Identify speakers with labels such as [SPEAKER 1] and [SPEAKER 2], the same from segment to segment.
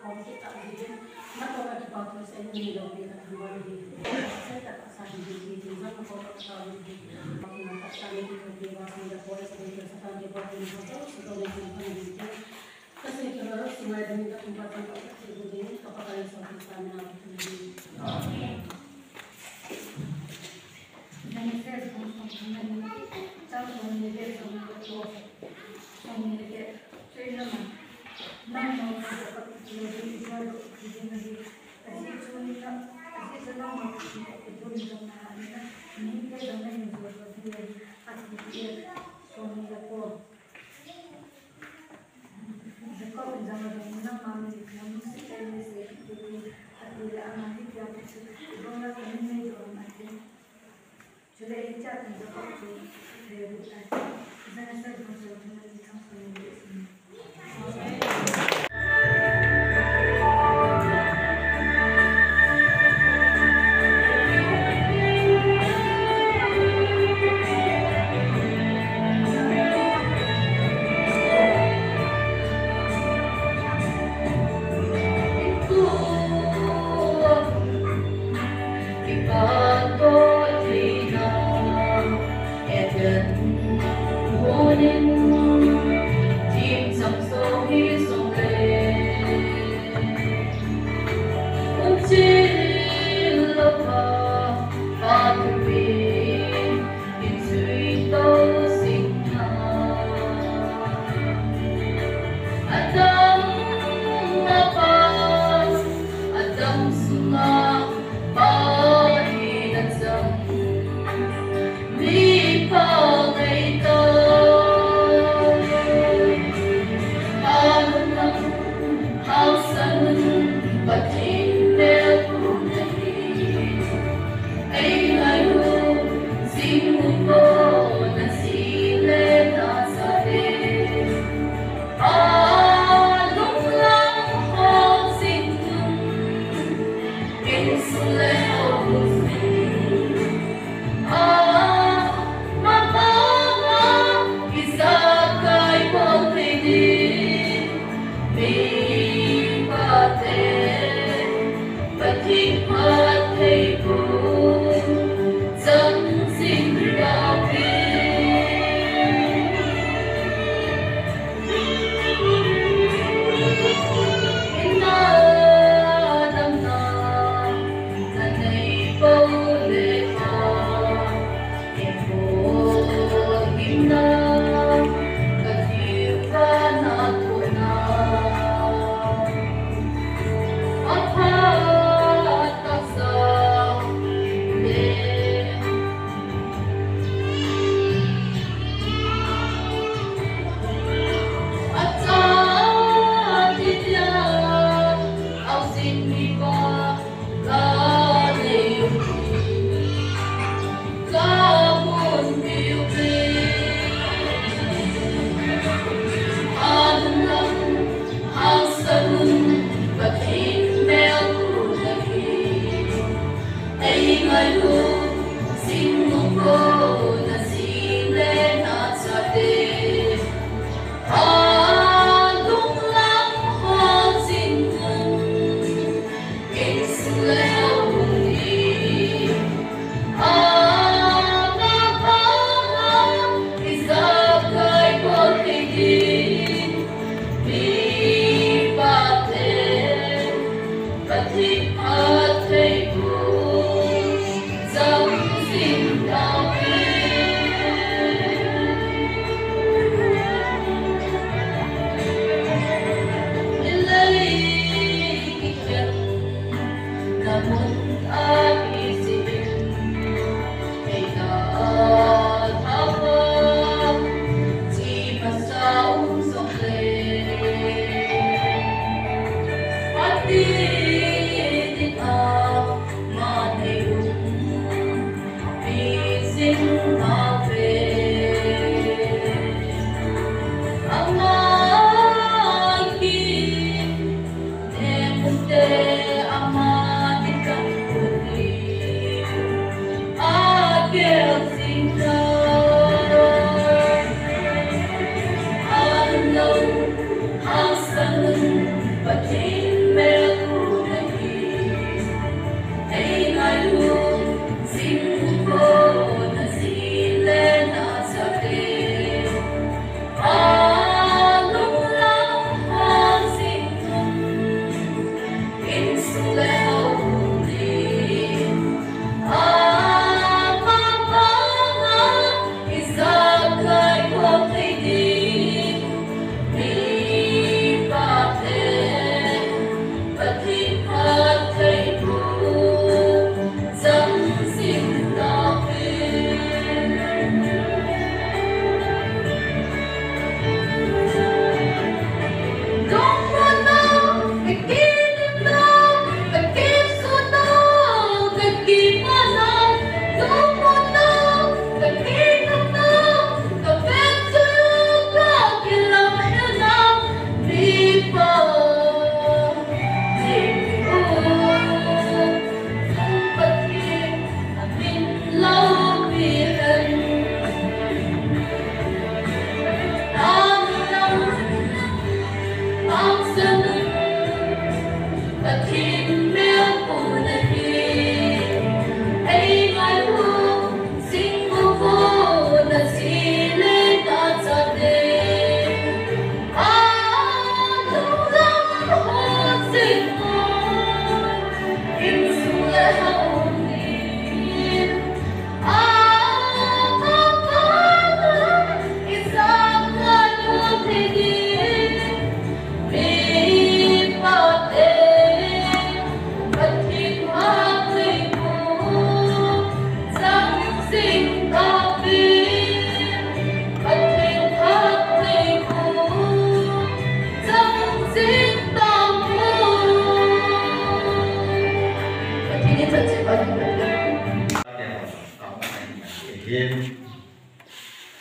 [SPEAKER 1] kaum kita begini, maka kita patut saya neilou kita dua lagi. Saya tak sah di zaman kau tahu di mana tak sah di mana kita boleh sedikit sekali buat ini sesuatu yang penting. Kasi kalau semua ada minta tempat-tempat begini, apakah yang suatu sana begini? Dan saya dengan tahu menjadi seorang tua, menjadi seorang nama dapat menjadi seorang begini. Kasi cuma kasi senang itu dengan ini kita dengan sesuatu yang aktif suami lapor. Kau jangan menang kami kami sekali sekali ada anak yang orang ini orang ini sudah ikat untuk kau berbuat jangan saya berbuat dengan kamu ini.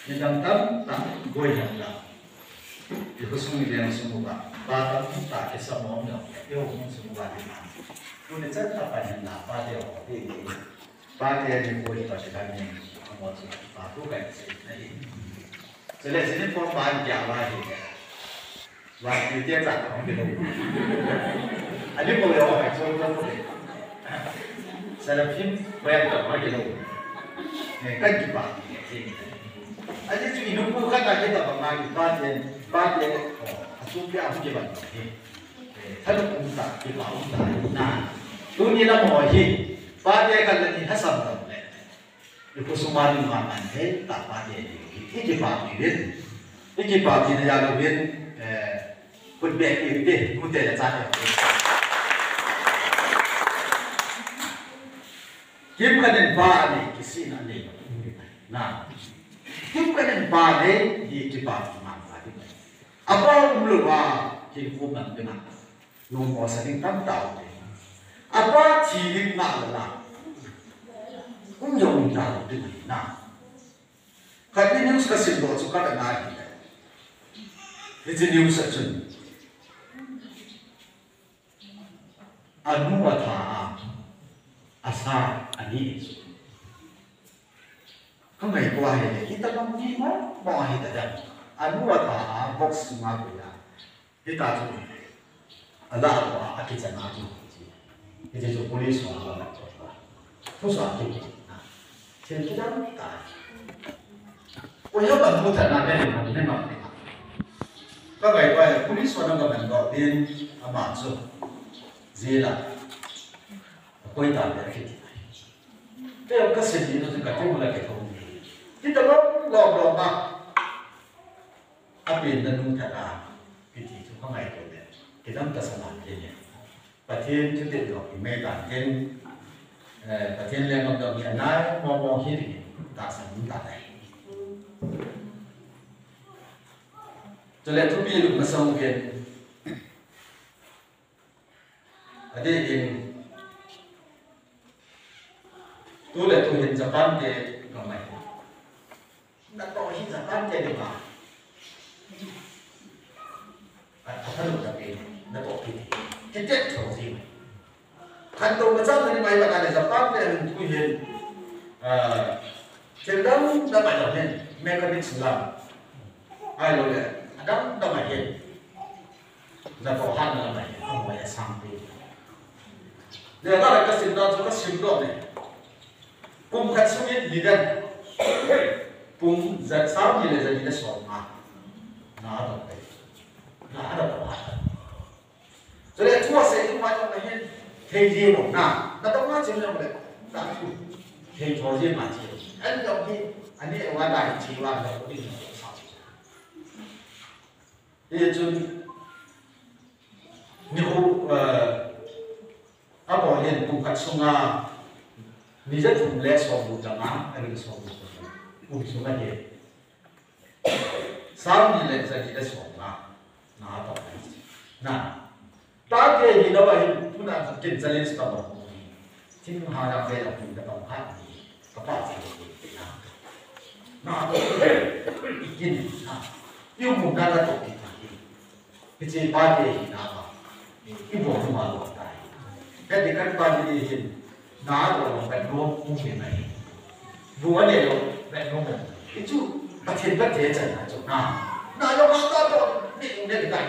[SPEAKER 2] Nhân tâm tắm gối nằm là thì có sung liền sung ba ba tắm ta cái sao món nữa yêu không sung ba đi mà tôi nên rất là phải nhận là ba điều thì ba điều thì gối và sẽ làm nên một sự ba tu cái gì này cho nên sẽ nên phong ba giả ba gì và điều tiết rằng không được đâu anh biết bao giờ phải chơi không được sẽ là phim quen rồi nói gì đâu cách gì bạn gì anh ấy chỉ nung khô khát là cái tập mà người ba tiền chúng ta không chỉ bằng thế thay đổi công tác thì bảo công tác na tôi nghĩ là mọi gì ba tiền cái là gì hết sầm rồi thì có số mà đi mà anh thế tập ba tiền thì cái bảo thì biết cái bảo thì là đầu tiên quân bè thì biết muốn tiền là sao kiếm cái nền ba này cái gì nó này na kiếm cái nền ba này thì cái bảo thì mang phải đấy apa umlu wa thì không làm cái nào nông có sản phẩm tạo đấy apa chỉ định nào là cũng dùng tạo đấy na cái này news cái sinh hoạt chúng ta đang làm cái gì news section anu wa tha asa ani không ngày qua thì kita không đi mà bỏ hết tất anu wa tha box mà cái là kita tu ada apa kita nak tu cái gì police mà là thu xóa thì trên cái đó ta ôi nó bận một thời gian này mà nên mà các ngày qua police mà nó bận đầu tiên mà số gì là quay tạm để cái bây giờ cái gì nó sẽ cả chung là cái thông kita lo mà apin dan nung thara cái gì chúng không ai rồi đấy cái đó ta sẽ làm cái gì Pathen chúng tôi học mấy bạn trên Pathen lên làm đầu hiện nay mò hết thì ta sẽ muốn ta này cho nên chúng tôi lúc mà xong cái ở đây thì tôi là tôi hiện Japan thì còn này đã có hiện Japan thì được mà thân một cái nó có cái chết chỗ gì thành tựu mà chắc là mày bạn này Japan thì tôi hiện trên đó đã phải làm nên mechanics làm ai rồi đấy đó đã phải hiện là có hạn là mày không phải là sang đi giờ đó là cái sinh đó cái sinh đó này cùng khách xuất hiện gì đây cùng giật sáu gì là gì là sổ mà nó được đấy nó được có hạn cho nên thua sẽ không phải là hiện thầy gì một nào nóต้องnói chuyện nhau đấy đã chịu thầy cho riêng mà chịu anh giống khi anh ấy ở đại chỉ là có định sao thì chúng nếu à bỏ hiện cùng khách sung à bây giờ chúng lẽ số một trăm năm hay là số một cùng số bao nhiêu sao như lẽ sẽ chỉ là số mà nó đâu na ta cái gì đâu vậy chúng ta kinh doanh là sao đâu thì họ làm về là chúng taต้องพัฒนาก็ปรับสิ่งที่นะน่าต้องอีกกินนะยุ่งมุมนั้นแล้วต้องอีกทีที่บ้านเองนะอีบอกมาหลอกได้แค่ที่การบ้านเองน้าเราแบบโน้มมุ่งเห็นไหมบัวเนี่ยเราแบบโน้มอีจู่ประเทศจันนะจุน่าเรามาต่อนี่เนี่ยก็ได้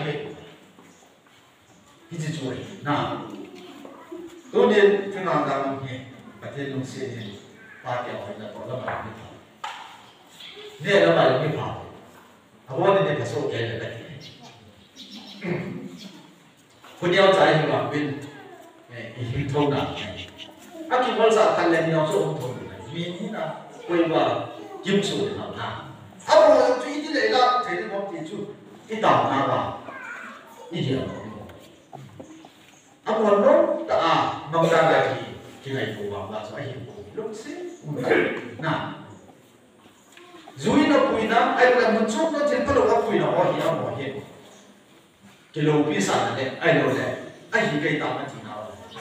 [SPEAKER 2] ที่จะช่วยนะตัวนี้ที่นอนดำเนี่ยประเทศลุงเซียนปาเกี่ยวกับตัวระบาดไม่พอเนี่ยระบาดไม่พอเพราะว่าเนี่ยผสมแก่เลยแบบนี้ คนเดียวใจหวังเป็นหิ้งทงหนักอากิมอลสักคันเลนยองส่งทงมีนี่นะคุยว่ายิ้มสวยหนาถ้าเราจะอีที่ไหนล่ะเทนบอกที่จู่อีต่างมาว่าอีเดียวอาวันนู้นแต่บางการอะไรที่ไหนกูว่าว่าสมัยหิ้งกูลุกสินะจุยนับปุยนะไอ้คนมันชุบนั่นเช่นพลังปุยนะว่าเหี้ยว่าเหี้ยกิโลพิษอะไรไอ้เราเลยไอ้หิ้งไก่ตามมาที่nào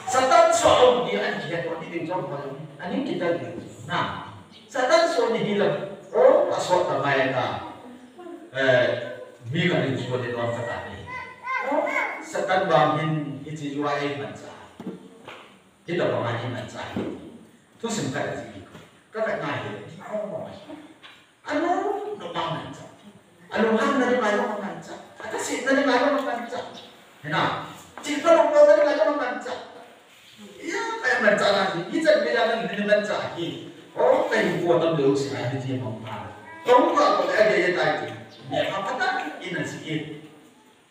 [SPEAKER 2] Satan soal ni an kita tu ni tengok macam ani kita ni. Nah, Satan soal ni hilang. Oh, asal tamai ta. Mi kan ni jual di dalam kata ni. Oh, Satan bangun itu jual air macam. Kita bangun air macam. Tu sempat lagi. Kata ngai. Oh, anu nopang macam. Anu hang dari mana macam. Atas sih dari mana macam. Nah, jika nopang dari mana macam. Ya, kayak baca lagi. Kita bilang ini baca lagi. Oh, kayak buat ambil usaha di sini mampu. Kamu kalau ada yang tadi, ya apa tak? Ini sih.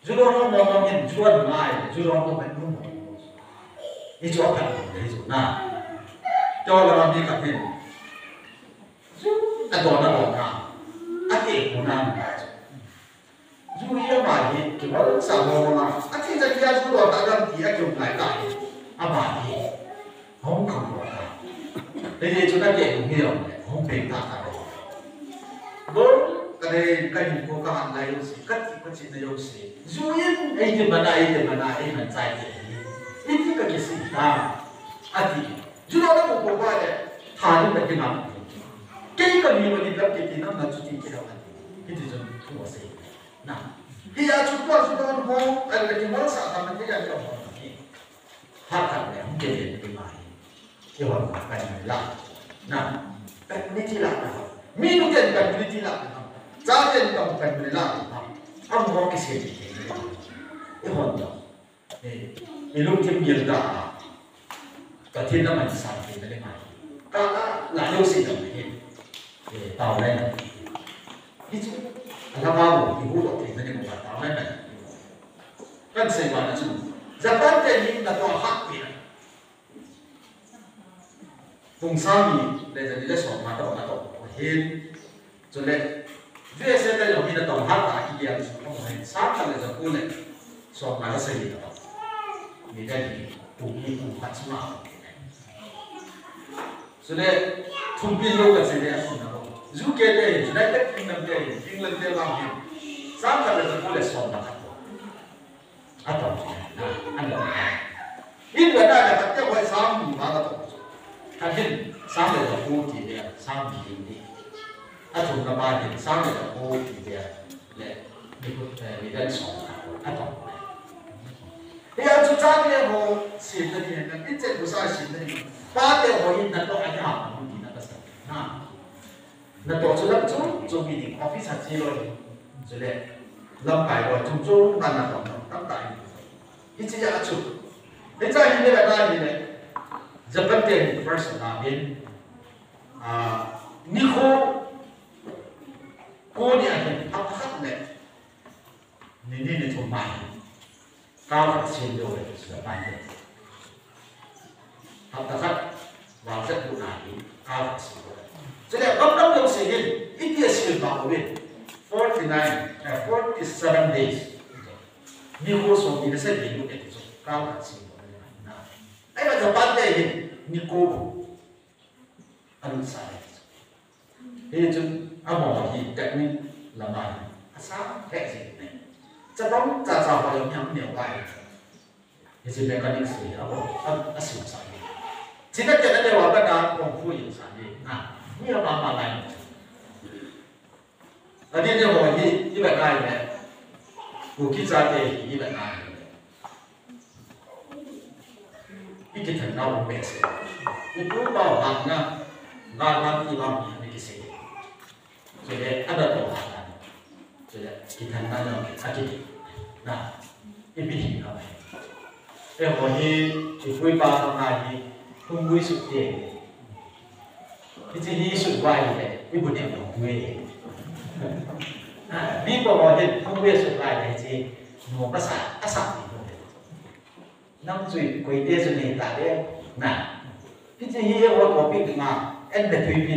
[SPEAKER 2] Jual orang ngomongin jual mai, jual orang ngomong. Ini jual apa? Ini jual. Nah, jual orang ni katin. Ada orang. Ada orang. Jual yang mai, kita sama orang. Ada jadi dia jual tak ada dia jual mai tak. Apa ni? Không không có. Thế thì chúng ta để cũng hiểu, không bình tĩnh cả. Bốn cái này cái những cố gắng này cũng sẽ cắt thì có chuyện này cũng sẽ. Dù yên ấy thì mà này mình giải thích. Ít thì cái gì ta? Thì chúng ta đã một cái này thà những cái nào. Cái gì mà đi làm cái gì nó là chủ tính cái đó. Cái gì chúng không có gì. Nào, bây giờ chúng ta không cái món sao ta mình cái gì đó. Hak yang jadi dimai, Tuhan akan melak. Nah, kan tilak dah. Minum kan tilak dah. Jangan kamu kan melak. Am mau kisah ini. Tuhan dah. Ilmu kimia dah. Tapi nama insan kita ni mai. Kalau lalu sih dah ni. Tahu ni. Itu. Kalau ibu doktor ni buat tahu ni. Kan saya mana tu. Zaman ini dah tahu hak dia. Fungsi ni dari jadi soal mata hin, jadi dia sedang yang kita tahu hak dia semua hin. Sama dengan sekolah soal mata sendiri tahu. Ni jadi bukti hak semua. Jadi tumpi loga sendiri semua. Juga dia, United Kingdom dia, England dia lagi. Sama dengan sekolah soal mata. Atau anda ini ada kata buat sama mana tu kan sama dengan bukti dia sama ini atau nama dia sama dengan bukti dia le ikut dan soal atau dia cuci dia mau siapa dia kan itu besar siapa dia pada orang itu ada apa mungkin ada sana nah tu sudah tu meeting office saja loh jadi lampai loh tu mana tu lampai itu yang acuk. Itu yang ini berada ni. Seperti first nabi, niko, kau ni ada apa ni? Ni tu mai. Kau tak siapa sudah pandai. Apa wajib tu nabi, kau tak siapa. Jadi apa yang saya itu siapa awet 47 days. Ni kosong ini saya hidup itu kau kasih mana? Ayah zaman deh ni kau anu saya. Ini tu apa lagi teknik lama asal kayak ni. Sebab cara yang nilai. Ini mekanik sih apa asal saya. Jika kita lewat pada kompu yang saya. Nah, ni apa lain? Tadi dia bawa ini berkait ni. Bukit Pate ini benar. Itu tentang besi. Itu bawahnya nggak hilang di sini. Jadi ada bawahan. Jadi kita nanya lagi. Nah, ini apa? Ini ibu bapa lagi tunggu sudah. Ini sudah ibu dia tunggu. Nah, ni bawa dia tunggu sudah jadi mau pasal asal itu. năm tuổi quay tê rồi này tại đây nè cái gì hier hoa có biết mà em để tùy phi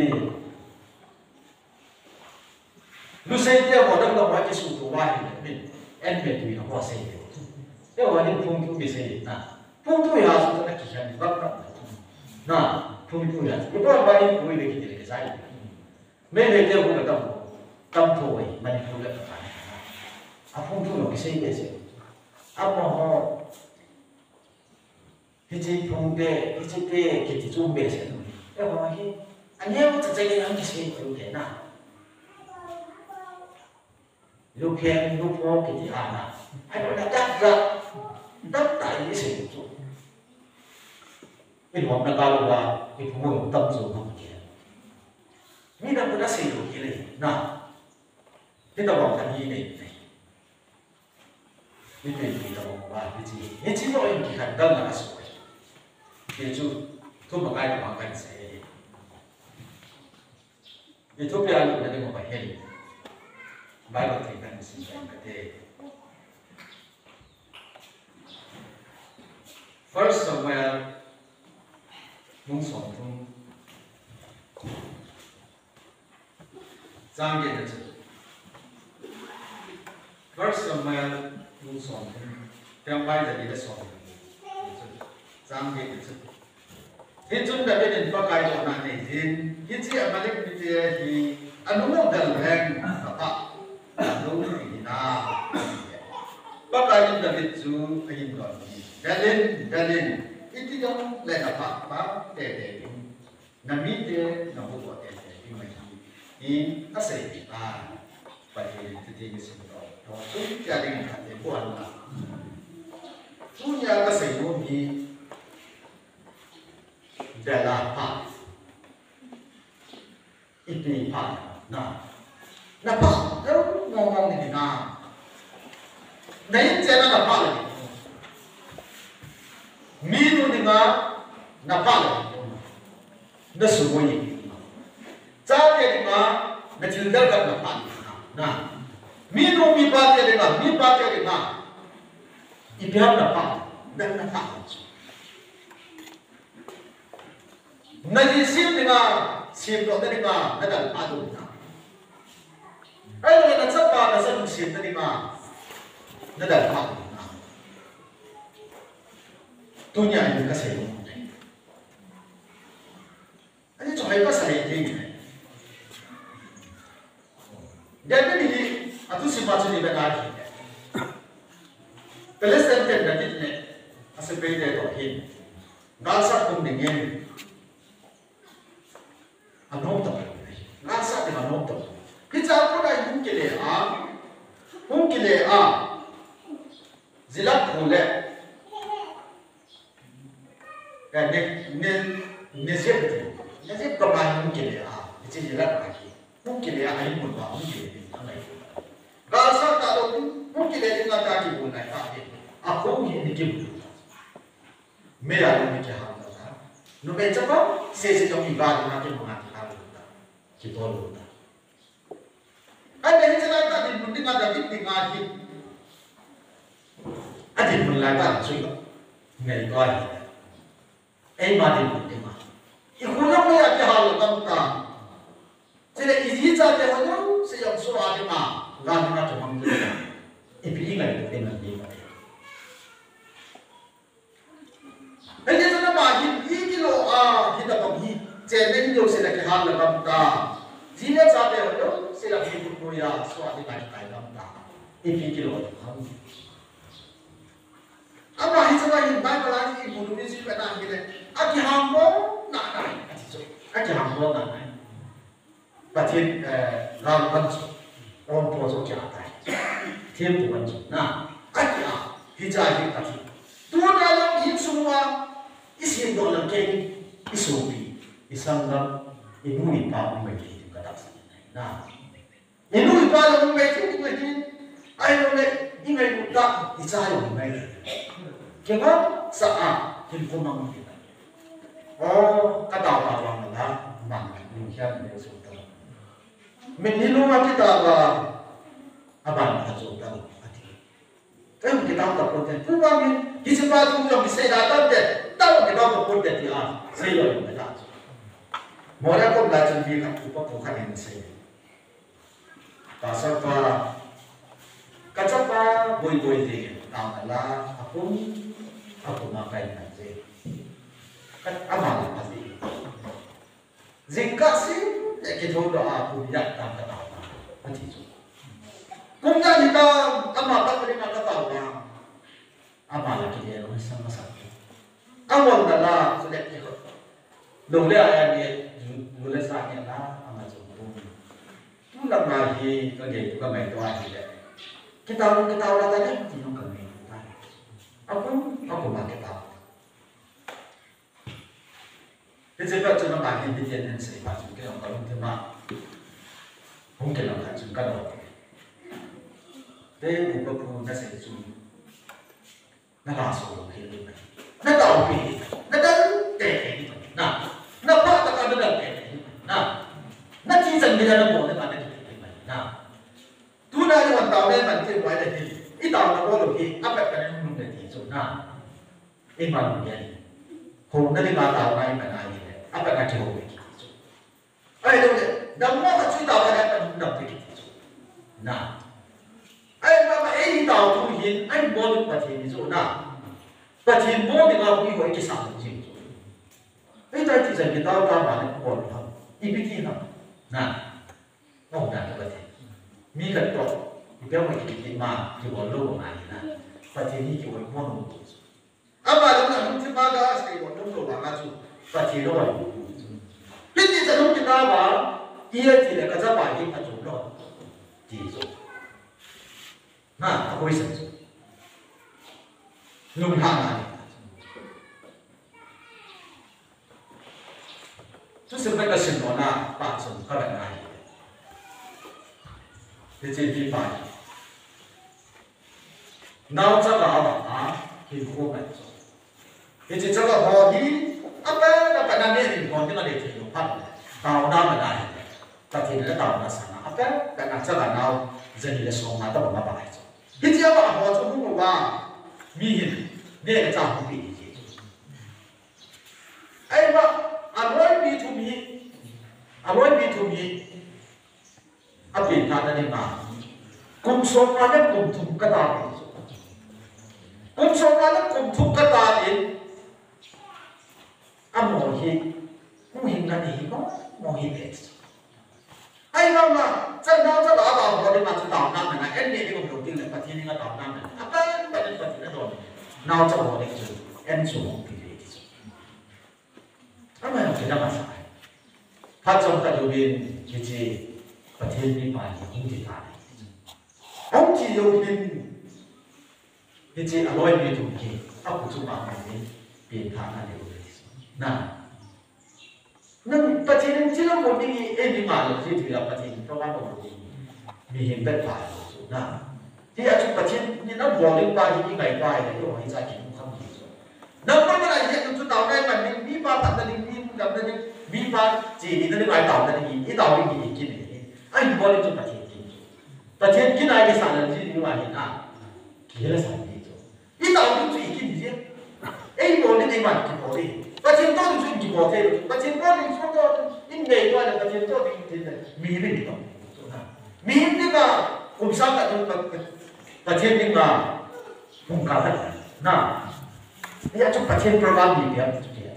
[SPEAKER 2] lúc xây tiêu họ đang làm cái sự của bài mình em để tùy nó hoa xây tiêu họ những phong thú bị xây nè phong thú là chúng ta chỉ cần bắt bắt nè phong thú là cái đó bài vui về cái gì mấy người tiêu cũng là tâm thôi mình không được phải à phong thú là cái xây cái gì à mà họ hiji phungde hiji kiti chumbe se e ho hi anye ta chai ang kisi ko ke na lu khen lu pho kiti ana ai ko da đắc tại cái sự chủ cái hôm nay cao qua cái phụ huynh tâm sự không kia như là đã sử dụng cái này nào cái taoบอกthành gì này cái này thì taoบอกว่าcái gì cái chỉ nói cái hành động là số cái chú thu một cái bằng cái sẽ cái thu tiền là cái một cái hết bài học thì cần xin cái thế first somewhere muốn sống trong giang nghệ thuật first somewhere muốn sống trong trong bài giờ đi là sống giang nghệ thuật hiện chúng ta biết đến bao cái đó là này hiện chỉ ở bên cái thì anh muốn một lần hẹn apa đúng thì na bao cái chúng ta biết chú anh gọi Dalin itu yang lain apa teh nami teh namu buat teh ini ini asal kita pada titik ini semua tu jadi kita buat lah punya kesenggol di dalam apa itu apa nah apa kalau ngomong ni nah naik jangan apa lagi minu ni nga napal na sumoy chate ni nga na childal ka napal na minu mi pate ni nga ipiham napal dan napal na isim ni nga sim ro ni nga na dal adu na ay na tsapa na sa sim ni nga na dal adu dunia ini kasih ini, ini cuma apa saya ini. Jadi ini, atu sifat ini benar. Pelestarian dan ini, asal beda itu ini, rasa kumdingin, anom tak, rasa dengan anom tak. Kita pun ada mungkin zilap boleh. Kan nezip kemana mungkin ya, itu jelas lagi. Mungkin ya, ini pun mungkin. Rasa tak tahu mungkin dia dengar kaki pun naik kaki. Aku mungkin dikibul. Merah ini kehal tak. Nubai cakap, sesi jom ibadah nanti mengaji hal kita. Kita lalu tak. Ada yang jelas tadi mungkin ada di ngaji. Ada pun lagi sudah ngai kau. Ay mati mati mah. Ikulang mo yung hal tanta. Sila iziza te hono siya suwa di ma. Gani na tumang dito. Ipiingay ko dengan dia. Hindi sa naman higilo kita pagi. Cene hindi sila kihal tanta. Sila sa te hono sila higit mo ya suwa di kay tanta. Ipigilo ko. Apa hisap ini baik lagi ibu dulu sih petang kita. Aki hambo nak naik, aki hambo nak naik. Pathen ram bantu, orang poso jatuh, tiap bantu. Nah, aki hijau pathen. Dua dalam ini semua isi dalam keng isubi, isangam ibu ipa umbeji juga tak sih. Nah, ibu ipa umbeji umbeji, ayo ingat budak isai umbeji. Kenapa saat hilfumang kita? Oh, kata orang lah, mana mungkin dia sudah. Menilu kita apa nak sudah hati. cái một cái tao tập quân thế cũng bao nhiêu khi chúng ta chung trong cái xe đạp tập thế tao cái tao tập quân thế thì xe rồi người ta mỗi lần cũng là chuẩn bị các cụ bác cụ khai hình xe ta sẽ qua cái chấp qua bồi thì tao là aku makan aja kan amal pasti jika sih kita doa aku tidak tak tahu nanti tu kumnya kita amal tak boleh nak tahu amal lagi dia sama satu amal adalah sudah kita dulu ayat dia mulai saatnya lah amal sempurna tu nak lagi kerja juga main doa kita orang tadi tidak kami aku makan tahu. Jadi kalau cuma makan di tiada sebab juga orang kalau cuma mungkin orang juga dah. Tapi bukan pun dah sesuatu. Nak langsung hidup. Nak tahu hidup. Nak tahu hidup. Nak apa tak ada dalam hidup. Nak cinta dia nak boleh mana hidup. Tu nak yang tahu dia macam mana hidup. Itu nak boleh apa kan nah, iman dia ni, hong nanti mata orang yang mana ini, apa nak jauh begitu? Ayat tu, nama macam cerita orang yang nak begitu. Nah, ayat mama ini tahu tu hin, ayat boleh Pathen itu, nah, Pathen boleh kalau kita kisah tu. Itu tadi saya kita tahu mana boleh, ini kita, nah, oh dah Pathen, ni kan tu, dia mau kita mah, dia boleh mana nah. Pathen ni kau mau nunggu. Apa yang nak kita baga sekarang nunggu baga tu Pathen loh. Jadi jangan kita bawa dia tidak kerja baik macam loh. Jadi, nah aku bisa. Nunggu mana? Tu sebenarnya semua nak pasang kalau nak. Jadi baik. Now这个很火爆，而且这个火力，那本来没人管，这个也挺有怕的，到那么大，但是那到那啥，那这个now人的说嘛，都不把来做，你只要把火做不吧，明显那个账户比你接住，哎嘛，avoid me to me，变他的嘛，共说话的共同个大的。Kung soalnya kung tuh katarin, amohi, muhin kani mo, mohi bes. Ay mama, jangan jangan apa kalau dia macam tahu nama, ini dia belum tinggal Pathen ni tahu nama. Apa Pathen ni tahu? Now jangan boleh tu, semua pilih itu. Apa yang kita masalah? Pathen tak jubin, jadi Pathen ni banyak hongji tadi. Hongji jubin. Jadi aloy ni tu ni, aku cuma main pintar ada boleh. Nah, Pathen cila pun ni ni malu sih tidak Pathen, perempuan boleh. Mihin berpah tu. Nah, dia cuma Pathen ni nak boleh pah ini ngai pah ini, orang ini sakit muka gitu. Nampak mana dia tu tahu kan, mana ni pah tak ada ni, tak ada ni pah jadi ni ngai tahu ada ni, ini tahu ni gini. Ay boleh tu Pathen gitu. Pathen kena ada sana jadi ni mana nak, kira sana. Ini tahu tu ikin dia. Boleh ni macam boleh. Pathen tu tu ikin boleh. Pathen boleh semua. Ini tu ada Pathen tu ikin mihin tu. Mihin ni kan, kumsam tak tu Pathen ni kan, kumkalan. Nah, dia tu Pathen program ni dia tu dia.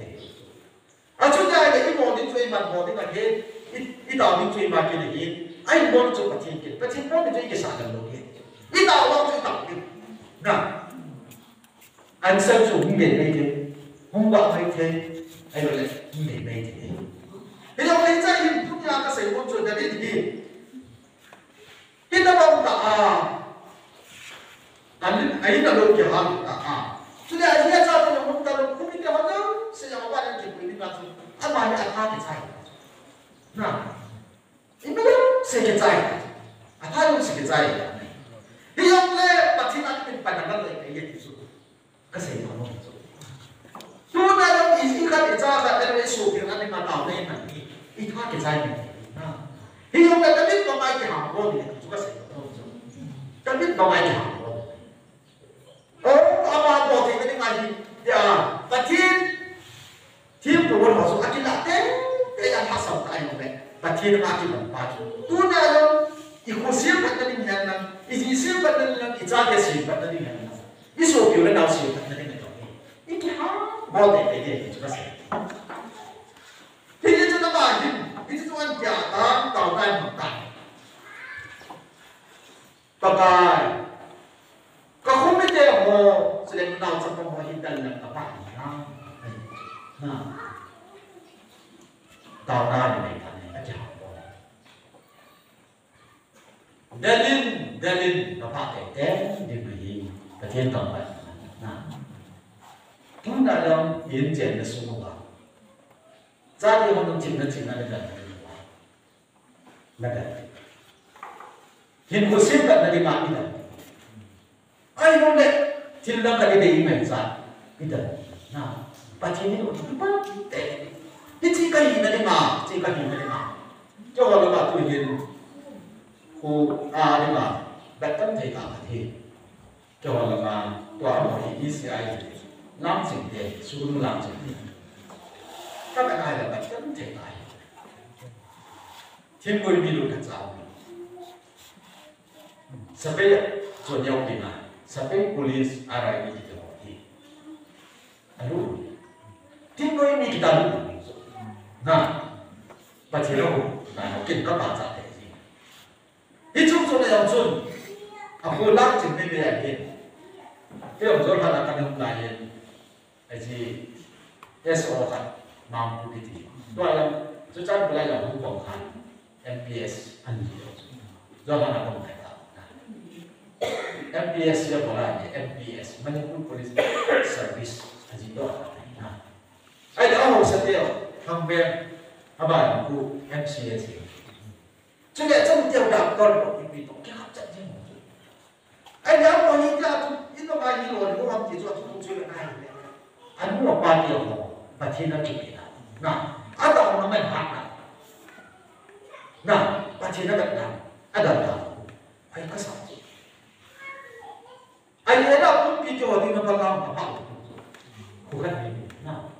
[SPEAKER 2] Acuh dia ini boleh tu iman boleh kan dia. Ini tahu tu iman dia ni. Ay boleh tu Pathen ni. Pathen boleh tu ikin sana boleh. Ini tahu tu tahu. Nah. Anh sân chủ không để đây thế, không bảo hay thế, anh nói là không để đây thế. Thế trong lấy trái hình thuốc nhà ta xảy môn chuyện là đi thì cái đó bông anh ấy là đồ kiểu hàng cho nên anh ấy cho tôi không ta không biết cái hàng đâu, sẽ làm bạn anh kịp đi làm gì, anh bảo anh tha cái trái, nào, anh biết sẽ cái trái, anh tha không sẽ cái trái, thì trong lấy Pathen anhเป็นปัญหาอะไรcái gì Kasi ano ito? Doon na lang isikat itsaka pero isupir natin matao na yun ikat itsaka na. Hiyong na damit ba may kihapon? Ito kasi ito. Damit ba may kihapon? bộ thì cái này và thiên của bọn họ số anh là thế anh phát sầu tại một này và thiên là cái bằng ba chú tu nào đâu ít có siêu vật nó đi nhận năng ít siêu vật nó đi ít ra cái siêu vật nó đi nhận năng ít số biểu nó nào siêu vật nó đi nhận năng ít cái hả bao nhiêu cái chúng ta sẽ thì chúng ta bảo thì chúng ta giả ta tạo ra một cái bậc đại có không biết thế hồ sẽ đến nào trong công hội hiện đại là các bạn tạo ra những cái này cái Delin nó phát triển đến điểm gì cái thiên tổng vậy chúng ta đang hiện diện的生活gia đình mình chính là cái là cái hiện có siêu vật là đi làm đi đâu ai không đấy thì là cái đấy mình ra đi đâu nào bà chị này cũng không biết đấy chỉ cái gì là đi mà chỉ cái gì là đi mà cho họ là tự nhiên cô đi mà đặt tâm thể cả thì cho họ là tòa mọi ý sĩ ai làmสิ่งเดียวสู้làmสิ่งเดียวcác bạn ai là đặt tâm thể tại thiên người bị lụt thật sao sampaiส่วนyang lima sampai polis arah ini kita lagi aduh thiên người ini kita dulu nah baca lo nah mungkin kau baca deh itu soalnya yang sun aku lang chừng bên này hiện cái ông rồi hắn akan memulai aji SO kan mampu gitu tu yang secara belajar hukum kan MPS andi rồi hắn akan MPS dia boleh MPS Manipur Police Service aji tu nah ada orang setiap hampir apa aku MCS juga trong tiêu đạo con của cái tổ cái hấp dẫn chứ anh đã có những cái ít nó bao nhiêu rồi cũng không chỉ cho chúng tôi là ai anh muốn bao nhiêu và thiên nó chịu gì nào anh đọc nó mình học nào và thiên nó đặt nào anh đặt nào phải có sao anh ấy đâu cũng đi cho đi nó bao lâu mà học không cần gì nào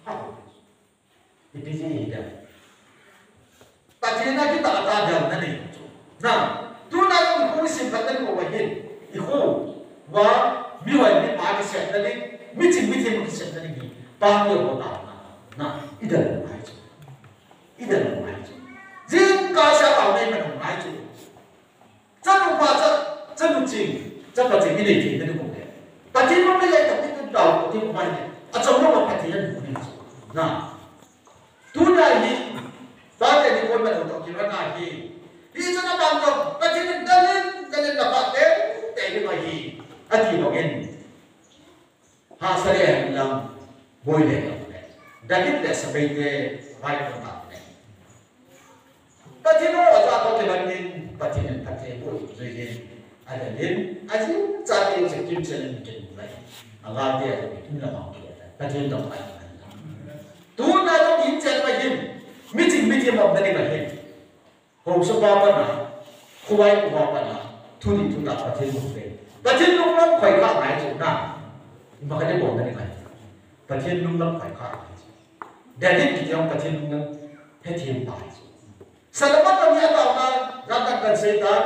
[SPEAKER 2] học thì cái gì đấy Pathen na kita ada na ni. Nah, tu na yung kung simpatan ko wahin. Iho, wa miwai ni pa ki set na ni, mitin mo ki set na ni. Pa ko ko ta na. Na, idan mo ai chu. Idan mo ai chu. Jing ka sa tao nei man mo ai chu. Chân mo pa chân mo jing ni ni ni ko ke. Pathen mo lai ta ti tao ko ti mo mai ni. A chong mo pa Pathen ni ni chu. Na. Tu na ni Pate di pun baru tak kira lagi. Di sana bangkok, Pathen dalin dapat teh lagi. Ati logen. Hasare lang boy le. Dalin le sampai ke baik tempat le. Pathen aja tak kira ni Pathen boy jadi ada lin aja cari sekim selen mungkin mulai. Agak dia itu nak mau dia. Pathen tak baik. Tu nak dong injil lagi. Meeting mau dari bahin. Kau sebab apa? Kuai apa na? Tuni tu tak Pathen mungkin. Pathen nunggu kuai kah mai tu na. Makanya bawa dari bahin. Pathen nunggu kuai kah mai tu. Dari kita yang Pathen nunggu heti mai tu. Selamat kami atau na datangkan setan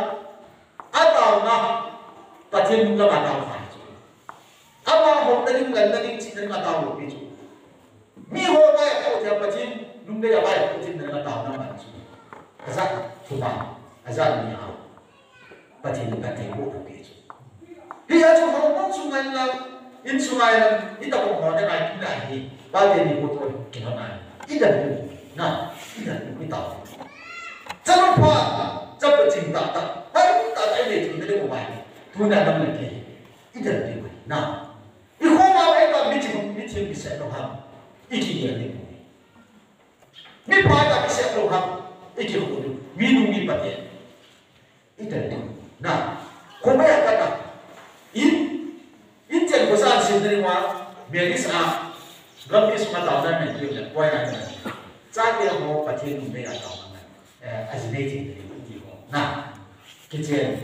[SPEAKER 2] atau na Pathen nunggu atau mai tu. Apa hok dari cina atau itu. Mi ho mai kau tiap Pathen lúc đây là bài của trên là tạo ra bản rất phù hợp rất nhiều và thì những cái thành bộ đặc biệt khi ở trong phòng bóng xung quanh là in xung quanh là ít tập họ đây này cũng đại thì bao nhiêu thì một thôi kiểu này ít lần nào ít lần cái tàu rất là khoa rất là trình tạo tạo hay tạo cái gì thì cái đấy của bài thu này năm lần thì ít lần thì nào ít khó mà ấy là biết chừng biết sẽ đâu ham ít gì thì ni pai tak bisa keluar, itu minum ni Pathen, itu nah, kau bayar kata, in jangan bosan sendiri mah, medis gambis mata orang menjual, kau yang mana, cakap yang mau Pathen ni bayar tahu mana, azinati itu, nah, kita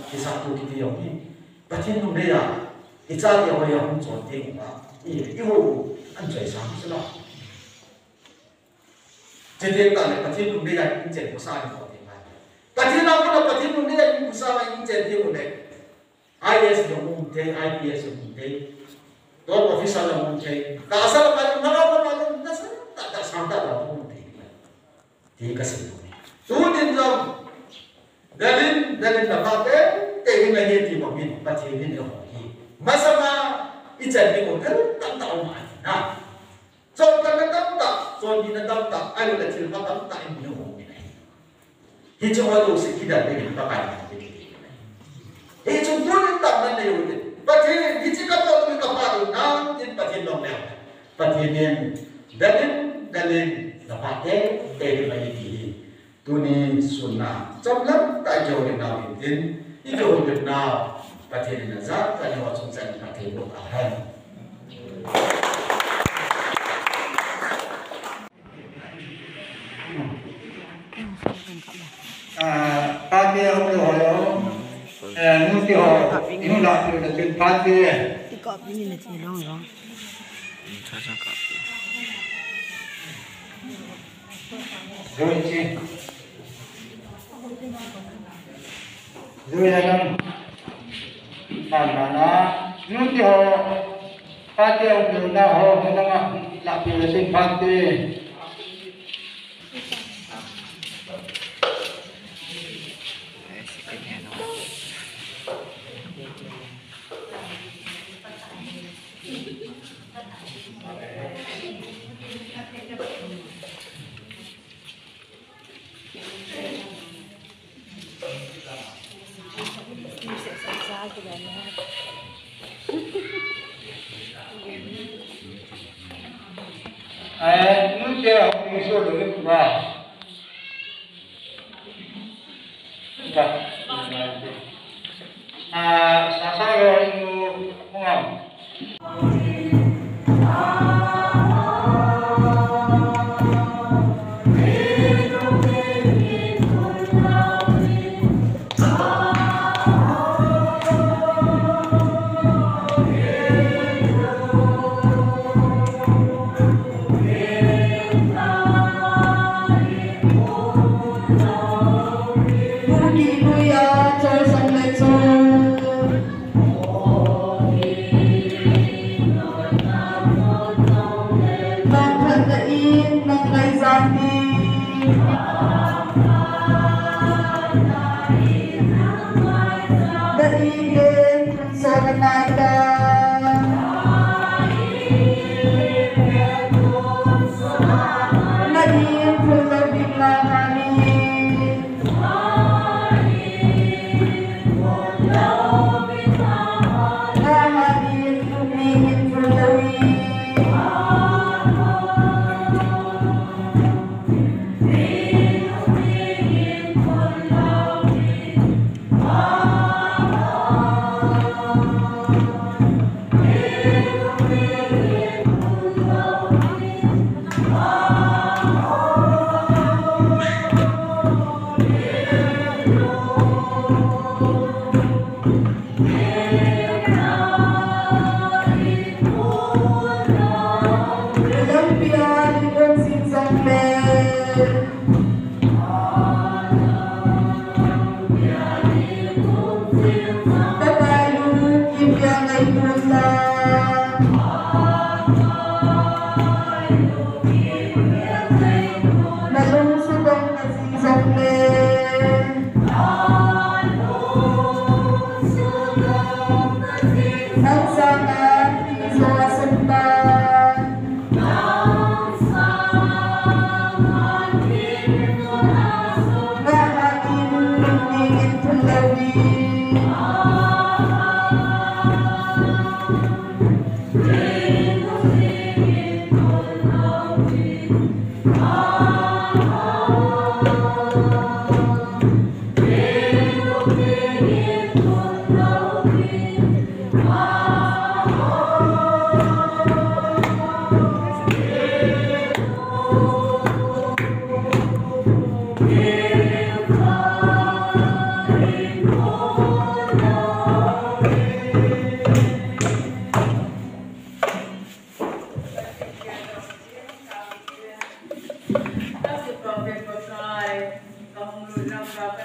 [SPEAKER 2] satu kita yang ni, Pathen ni bayar, 一早就会有工作定啊，有按最上是咯。今天讲的白天弄的人以前不啥的好听啊，白天那个白天弄的人不啥的以前听的 ，IS 有问题 ，IPS 有问题，多 officer 有问题，打上了把那是打上打到问题的，第一个是多年中。dalin na pate te hinga ye ti mo min pa thi ni ho hi masama ijan ni mo kan tam ta ma na so kan tam ta so ni na tam ta ai la thil ma tam ta ni ho ni hi cho wa do se ki da de pa ka ni hi cho do ni tam na ne yo ni pa thi hi chi ka to ni ka pa do na tin pa thi long le pa thi ni dalin na pate te hinga ye ti tu ni sunna trong lớp tại chỗ Việt Nam hiện tin ý chỗ Việt Nam và thế là giác và nhiều trong trận và thế độ ảo hơn Pate ông điều hỏi ông điều yêu lạc điều là chuyện Pate
[SPEAKER 1] Đi cọp như là gì đó rồi
[SPEAKER 2] rồi chị rồi là năm là nó thì họ Pate ông điều là họ không là điều là chuyện Pate nó chưa học số lượng và sao rồi không làm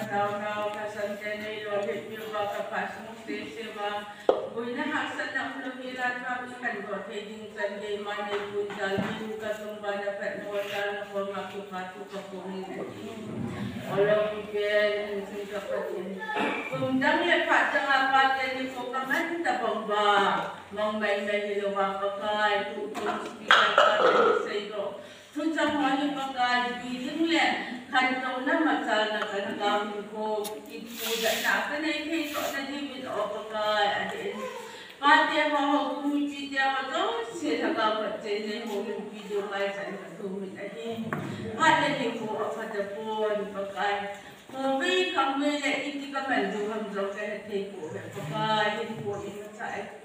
[SPEAKER 3] daw kasan neilou hit ba kapasok sewa buina hasan na ulumila kami kan go taking Sunday Monday punjal minggu kasumba na pet modal na ko makupatu kapungin orang bikin singkat patin kumdang lepas jangan pakai di fokaman tabang ba main-main hilang pakai tutup speaker pakai sego tuncang mani pakai bidding le kantong na masal na kanagam ko ipu na kanay kay so na di pakai adin Pate mau kumiti dia macam saya dapat jadi mau video mai saya tumit aja. Ada ni ko apa pun pakai. Kami kami le ini kami jual jual ke teko pakai ini ko ini saya.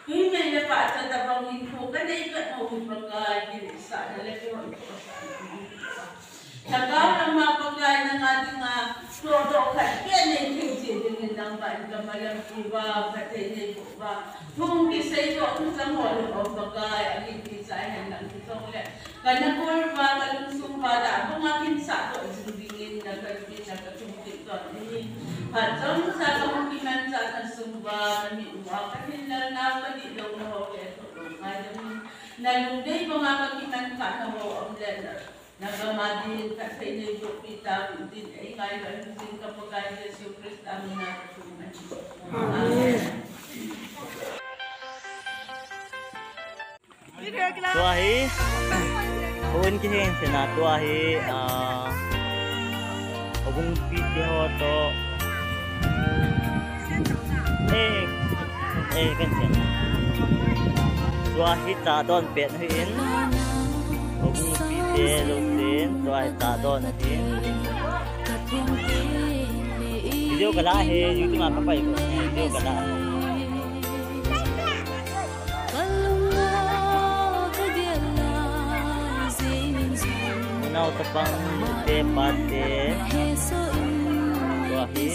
[SPEAKER 3] Ini le pak ada bang info kan dia ikut mau pakai ini saya le ko. Tagaw nama pakai nang ating produk kat kene kinci dengan nampak gambaran kuba Pathen kuba kung kisay ko kung sa mall o pakai agin design ng kitong le kana kurba kalungsong bata kung akin sa to isubingin na kalbin na katungkit ko ni patong sa kamukiman sa kasumba kami uwa kanila na padilaw na ho ito ngayon nalunday mga kakiman ka na ho ang letter Nagamadin kat Pathen kita din ay ngayon din kapag Yesus Kristo amin natutunan. Amen.
[SPEAKER 4] Tuahi, uun kihin sina tuahi ogong piti ho to kan sina tuahi ta don pet hin ogong piti lutin tuahi ta don hin video kala he YouTube apa pa iko video kala Now tapang te pate tuahi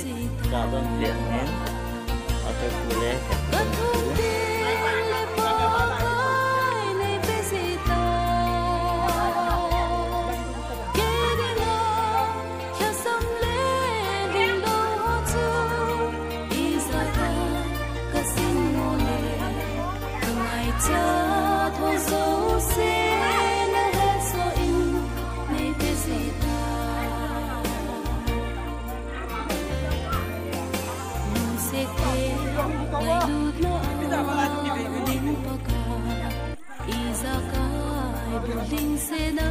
[SPEAKER 4] ta don pet hin atau boleh
[SPEAKER 5] Building se na